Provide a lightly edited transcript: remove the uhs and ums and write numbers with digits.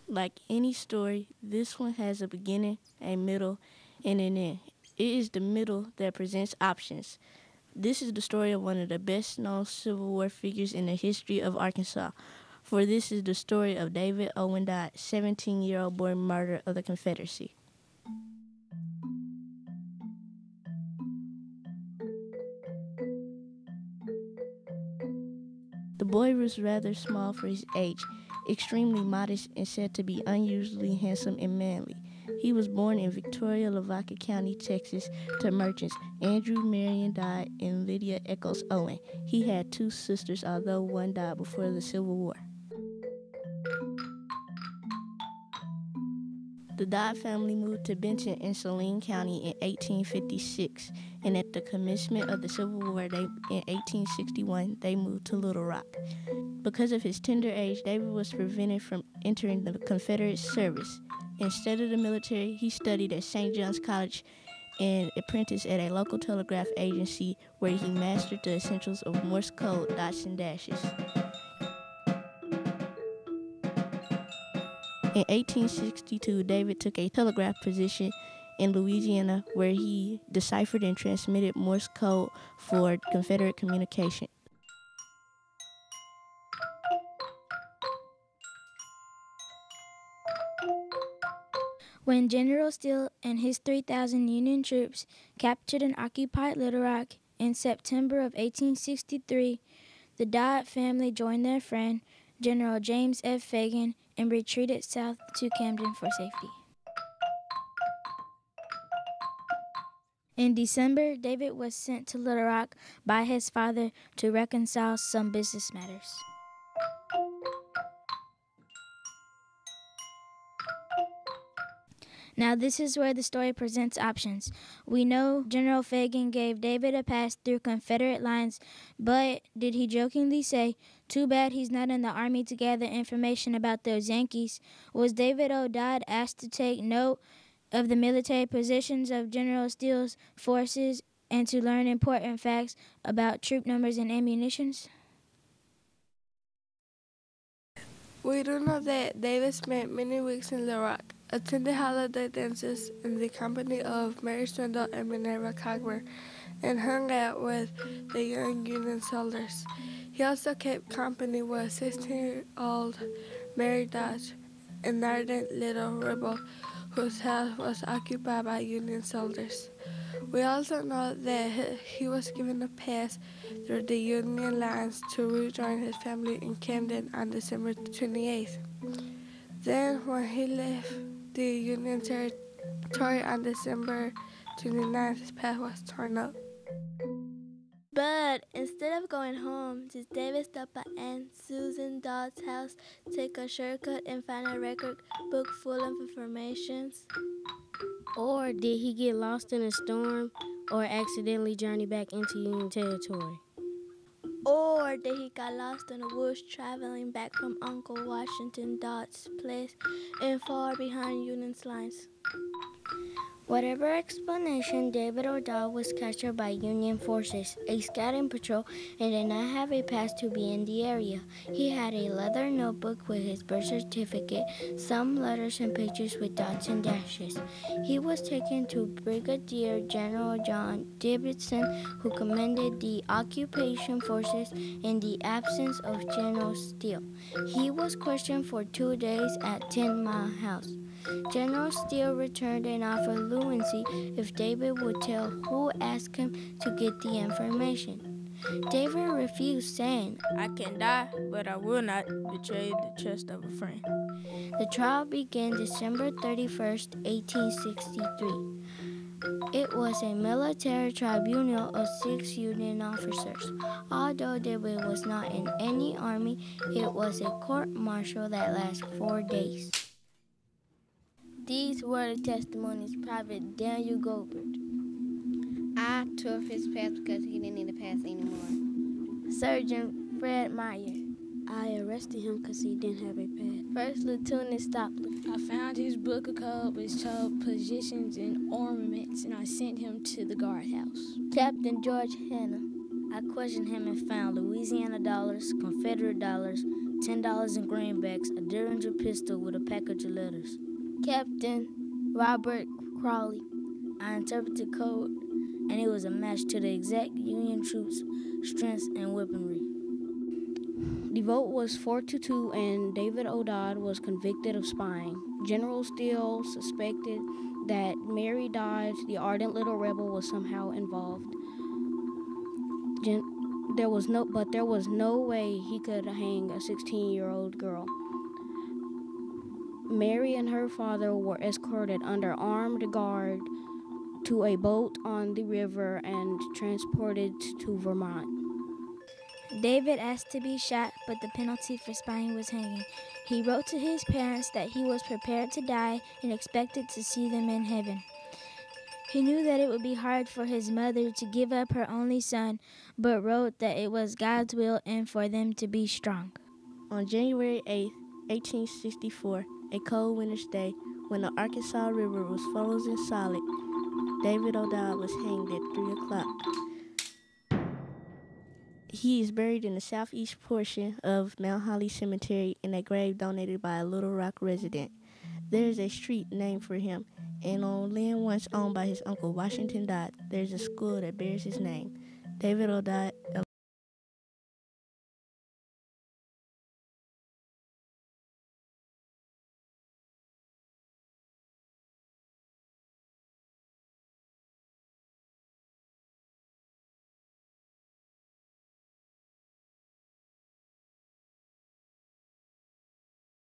Like any story, this one has a beginning, a middle, and an end. It is the middle that presents options. This is the story of one of the best-known Civil War figures in the history of Arkansas. For this is the story of David Owen Dodd, 17-year-old born martyr of the Confederacy. The boy was rather small for his age, extremely modest, and said to be unusually handsome and manly. He was born in Victoria, Lavaca County, Texas, to merchants Andrew Marion Dodd and Lydia Echoes Owen. He had two sisters, although one died before the Civil War. The Dodd family moved to Benton in Saline County in 1856, and at the commencement of the Civil War in 1861, they moved to Little Rock. Because of his tender age, David was prevented from entering the Confederate service. Instead of the military, he studied at St. John's College and apprenticed at a local telegraph agency where he mastered the essentials of Morse code, dots and dashes. In 1862, David took a telegraph position in Louisiana where he deciphered and transmitted Morse code for Confederate communication. When General Steele and his 3,000 Union troops captured and occupied Little Rock in September of 1863, the Dodd family joined their friend, General James F. Fagan, and retreated south to Camden for safety. In December, David was sent to Little Rock by his father to reconcile some business matters. Now this is where the story presents options. We know General Fagan gave David a pass through Confederate lines, but did he jokingly say, "Too bad he's not in the army to gather information about those Yankees"? Was David O. Dodd asked to take note of the military positions of General Steele's forces and to learn important facts about troop numbers and ammunitions? We do know that David spent many weeks in Little Rock, attended holiday dances in the company of Mary Swindle and Minerva Cockburn, and hung out with the young Union soldiers. He also kept company with 16-year-old Mary Dodge, an ardent little rebel whose house was occupied by Union soldiers. We also know that he was given a pass through the Union lines to rejoin his family in Camden on December 28th. Then, when he left the Union territory on December 29th, his path was torn up. But instead of going home, did David stop at Aunt Susan Dodd's house, take a shortcut, and find a record book full of information? Or did he get lost in a storm or accidentally journey back into Union territory? Or did he get lost in the woods traveling back from Uncle Washington Dodd's place and far behind Union's lines? Whatever explanation, David Dodd was captured by Union forces, a scouting patrol, and did not have a pass to be in the area. He had a leather notebook with his birth certificate, some letters and pictures with dots and dashes. He was taken to Brigadier General John Davidson, who commanded the occupation forces in the absence of General Steele. He was questioned for 2 days at 10 Mile House. General Steele returned and offered leniency if David would tell who asked him to get the information. David refused, saying, "I can die, but I will not betray the trust of a friend." The trial began December 31st, 1863. It was a military tribunal of 6 Union officers. Although David was not in any army, it was a court-martial that lasted 4 days. These were the testimonies of Private Daniel Goldberg. I took his pass because he didn't need a pass anymore. Sergeant Fred Meyer. I arrested him because he didn't have a pass. First Lieutenant Stopler. I found his book of code which showed positions and armaments, and I sent him to the guardhouse. Captain George Hanna. I questioned him and found Louisiana dollars, Confederate dollars, $10 in greenbacks, a Derringer pistol with a package of letters. Captain Robert Crawley. I interpreted code, and it was a match to the exact Union troops' strengths and weaponry. The vote was 4-2, and David O. Dodd was convicted of spying. General Steele suspected that Mary Dodge, the ardent little rebel, was somehow involved. There was no way he could hang a 16-year-old girl. Mary and her father were escorted under armed guard to a boat on the river and transported to Vermont. David asked to be shot, but the penalty for spying was hanging. He wrote to his parents that he was prepared to die and expected to see them in heaven. He knew that it would be hard for his mother to give up her only son, but wrote that it was God's will and for them to be strong. On January 8, 1864, a cold winter's day, when the Arkansas River was frozen solid, David O. Dodd was hanged at 3 o'clock. He is buried in the southeast portion of Mount Holly Cemetery in a grave donated by a Little Rock resident. There is a street named for him, and on land once owned by his uncle Washington Dodd, there is a school that bears his name. David O. Dodd